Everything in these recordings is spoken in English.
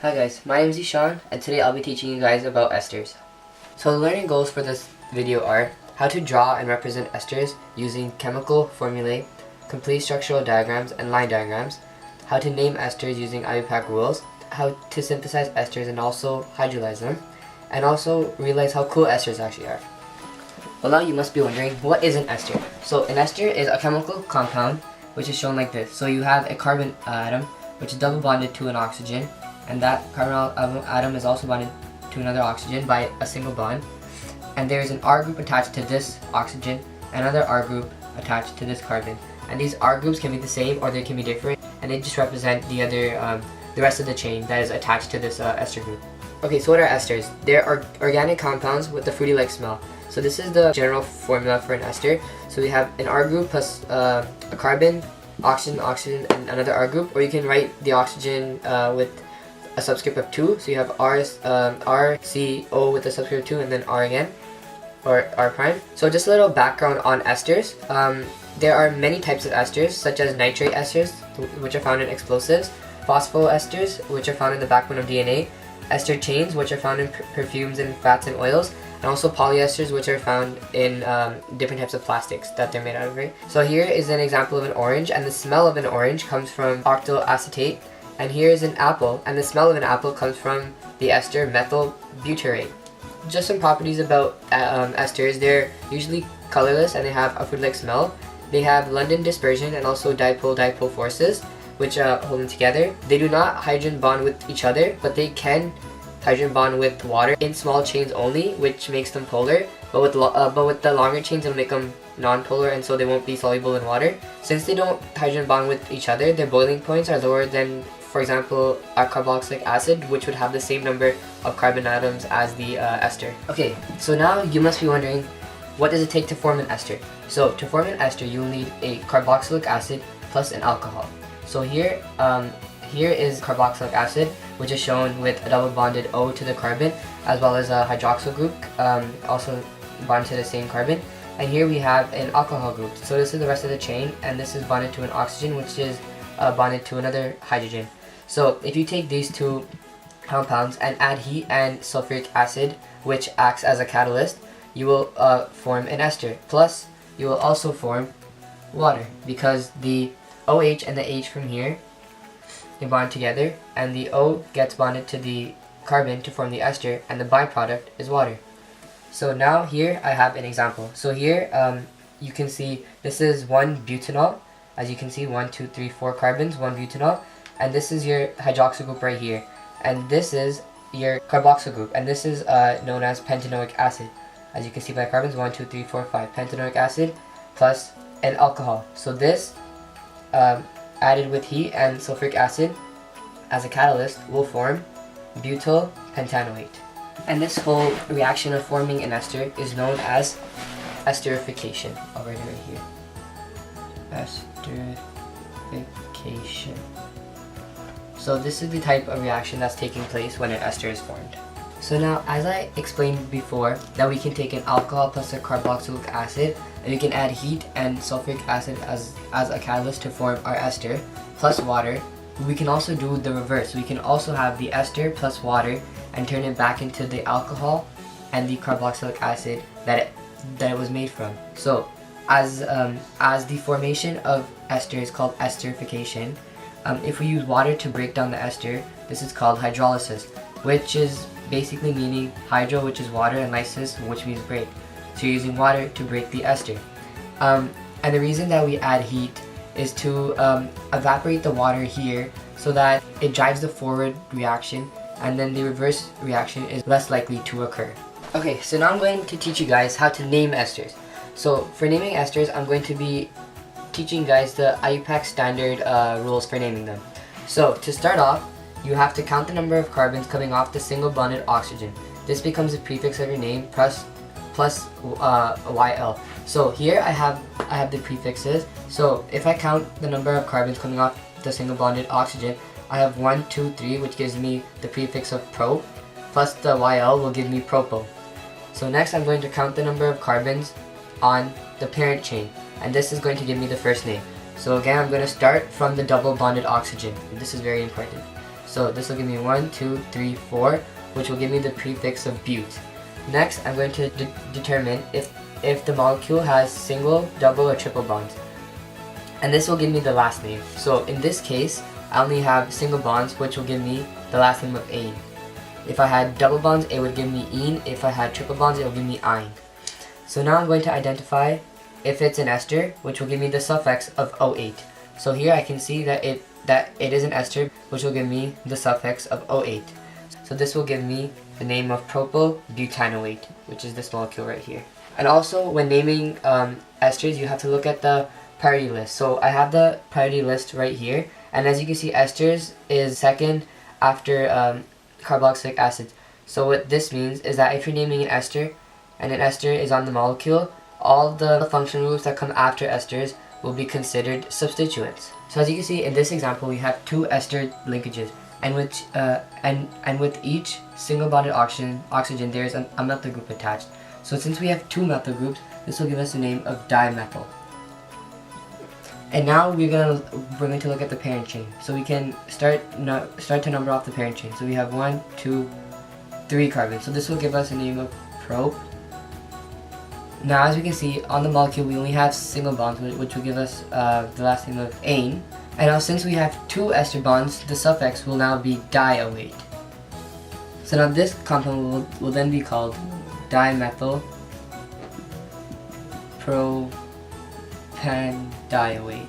Hi guys, my name is Ishan and today I'll be teaching you guys about esters. So the learning goals for this video are how to draw and represent esters using chemical formulae, complete structural diagrams and line diagrams, how to name esters using IUPAC rules, how to synthesize esters and also hydrolyze them, and also realize how cool esters actually are. Well, now you must be wondering, what is an ester? So an ester is a chemical compound which is shown like this. So you have a carbon atom which is double bonded to an oxygen, and that carbon atom is also bonded to another oxygen by a single bond, and there is an R group attached to this oxygen, another R group attached to this carbon, and these R groups can be the same or they can be different, and they just represent the rest of the chain that is attached to this ester group. Okay, so what are esters? They are organic compounds with a fruity-like smell. So this is the general formula for an ester. So we have an R group plus a carbon, oxygen, and another R group, or you can write the oxygen with a subscript of 2, so you have R, C, O with a subscript of 2, and then R again, or R prime. So just a little background on esters. There are many types of esters, such as nitrate esters, which are found in explosives, phosphoesters, which are found in the backbone of DNA, ester chains, which are found in perfumes and fats and oils, and also polyesters, which are found in different types of plastics that they're made out of, right? So here is an example of an orange, and the smell of an orange comes from octylacetate. And here is an apple, and the smell of an apple comes from the ester methyl butyrate. Just some properties about esters. They're usually colorless and they have a fruit-like smell. They have London dispersion and also dipole-dipole forces, which hold them together. They do not hydrogen bond with each other, but they can hydrogen bond with water in small chains only, which makes them polar. But with the longer chains, it'll make them non-polar, and so they won't be soluble in water. Since they don't hydrogen bond with each other, their boiling points are lower than, for example, a carboxylic acid, which would have the same number of carbon atoms as the ester. Okay, so now you must be wondering, what does it take to form an ester? So to form an ester, you'll need a carboxylic acid plus an alcohol. So here is carboxylic acid, which is shown with a double bonded O to the carbon, as well as a hydroxyl group, also bonded to the same carbon. And here we have an alcohol group. So this is the rest of the chain, and this is bonded to an oxygen, which is bonded to another hydrogen. So if you take these two compounds and add heat and sulfuric acid, which acts as a catalyst, you will form an ester. Plus, you will also form water, because the OH and the H from here, they bond together, and the O gets bonded to the carbon to form the ester, and the byproduct is water. So now here I have an example. So here you can see this is 1 butanol. As you can see, 1, 2, 3, 4 carbons, 1 butanol. And this is your hydroxyl group right here. And this is your carboxyl group. And this is known as pentanoic acid. As you can see by carbons, 1, 2, 3, 4, 5. Pentanoic acid plus an alcohol. So this, added with heat and sulfuric acid as a catalyst, will form butyl pentanoate. And this whole reaction of forming an ester is known as esterification. I'll write it right here. Esterification. So this is the type of reaction that's taking place when an ester is formed. So now, as I explained before, that we can take an alcohol plus a carboxylic acid, and we can add heat and sulfuric acid as a catalyst to form our ester, plus water. We can also do the reverse. We can also have the ester plus water and turn it back into the alcohol and the carboxylic acid that it was made from. So as the formation of ester is called esterification, if we use water to break down the ester, this is called hydrolysis, which is basically meaning hydro, which is water, and lysis, which means break. So you're using water to break the ester. And the reason that we add heat is to evaporate the water here so that it drives the forward reaction, and then the reverse reaction is less likely to occur. Okay, so now I'm going to teach you guys how to name esters. So for naming esters, I'm going to be teaching you guys the IUPAC standard rules for naming them. So to start off, you have to count the number of carbons coming off the single bonded oxygen. This becomes the prefix of your name plus YL. So here I have the prefixes. So if I count the number of carbons coming off the single bonded oxygen, I have 1, 2, 3, which gives me the prefix of pro, plus the YL will give me propo. So next I'm going to count the number of carbons on the parent chain, and this is going to give me the first name. So again, I'm going to start from the double bonded oxygen. This is very important. So this will give me 1, 2, 3, 4, which will give me the prefix of bute. Next, I'm going to determine if the molecule has single, double, or triple bonds. And this will give me the last name. So in this case, I only have single bonds, which will give me the last name of ane. If I had double bonds, it would give me ene. If I had triple bonds, it will give me ine. So now I'm going to identify if it's an ester, which will give me the suffix of O8. So here I can see that it is an ester, which will give me the suffix of O8. So this will give me the name of propyl butanoate, which is this molecule right here. And also, when naming esters, you have to look at the priority list. So I have the priority list right here, and as you can see, esters is second after carboxylic acid. So what this means is that if you're naming an ester, and an ester is on the molecule, all the functional groups that come after esters will be considered substituents. So as you can see in this example, we have two ester linkages, and with each single bonded oxygen there is a methyl group attached. So since we have two methyl groups, this will give us the name of dimethyl. And now we're going to look at the parent chain. So we can start to number off the parent chain. So we have 1, 2, 3 carbons. So this will give us the name of prop. Now, as we can see on the molecule, we only have single bonds, which will give us the last name of ane. And now, since we have two ester bonds, the suffix will now be dioate. So now this compound will then be called dimethyl propandioate.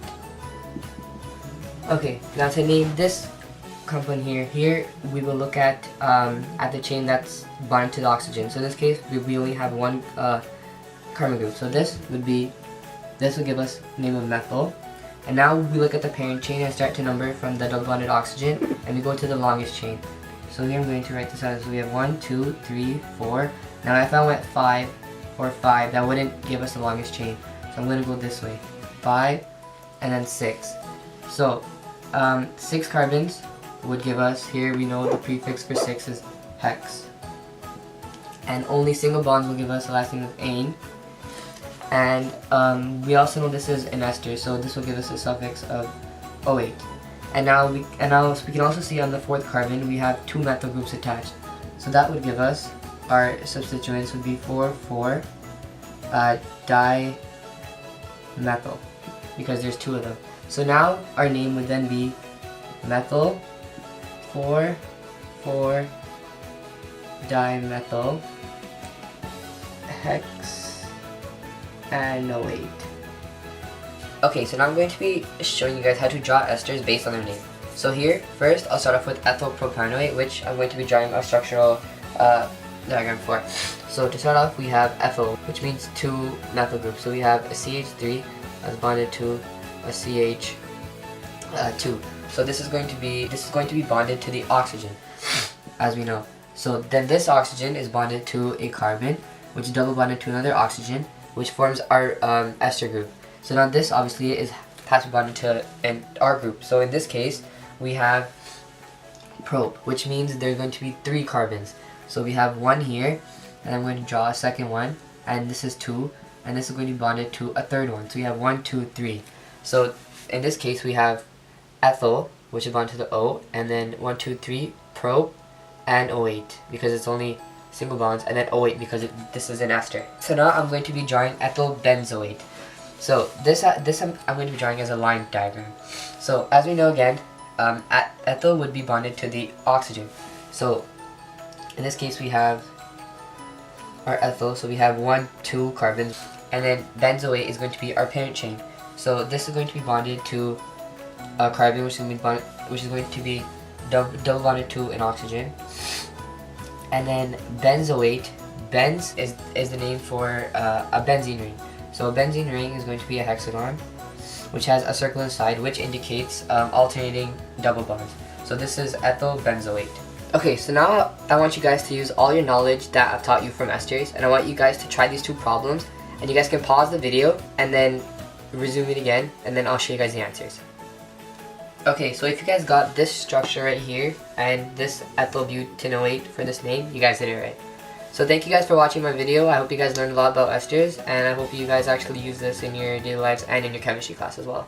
Okay, now to name this compound here we will look at the chain that's bonded to the oxygen. So in this case, we only have one carbon group. So this will give us the name of methyl. And now we look at the parent chain and start to number from the double bonded oxygen, and we go to the longest chain. So here I'm going to write this out. So we have 1, 2, 3, 4. Now if I went 5 or 5, that wouldn't give us the longest chain. So I'm going to go this way. 5 and then 6. So 6 carbons would give us, here we know the prefix for 6 is hex. And only single bonds will give us the last name of ane. And we also know this is an ester, so this will give us a suffix of O8. And now we can also see on the fourth carbon we have two methyl groups attached. So that would give us, our substituents would be 4,4 dimethyl, because there's two of them. So now our name would then be methyl 4,4 dimethyl hexanoate. Okay, so now I'm going to be showing you guys how to draw esters based on their name. So here, first I'll start off with ethyl propanoate, which I'm going to be drawing a structural diagram for. So to start off, we have ethyl, which means two methyl groups. So we have a CH3 that's bonded to a CH2. So this is going to be bonded to the oxygen, as we know. So then this oxygen is bonded to a carbon, which is double bonded to another oxygen, which forms our ester group. So now this obviously has to be bonded to our group. So in this case, we have prop, which means there's going to be 3 carbons. So we have 1 here, and I'm going to draw a second one, and this is 2, and this is going to be bonded to a third one. So we have 1, 2, 3. So in this case, we have ethyl, which is bonded to the O, and then 1, 2, 3, prop, and O8, because it's only single bonds, and then O8 because this is an ester. So now I'm going to be drawing ethyl benzoate. So this I'm going to be drawing as a line diagram. So as we know again, ethyl would be bonded to the oxygen. So in this case we have our ethyl, so we have 1, 2 carbons, and then benzoate is going to be our parent chain. So this is going to be bonded to a carbon, which is going to be double bonded to an oxygen. And then benzoate, benz is the name for a benzene ring. So a benzene ring is going to be a hexagon, which has a circle inside, which indicates alternating double bonds. So this is ethyl benzoate. Okay, so now I want you guys to use all your knowledge that I've taught you from esters, and I want you guys to try these 2 problems, and you guys can pause the video and then resume it again, and then I'll show you guys the answers. Okay, so if you guys got this structure right here and this ethyl butanoate for this name, you guys did it right. So thank you guys for watching my video. I hope you guys learned a lot about esters, and I hope you guys actually use this in your daily lives and in your chemistry class as well.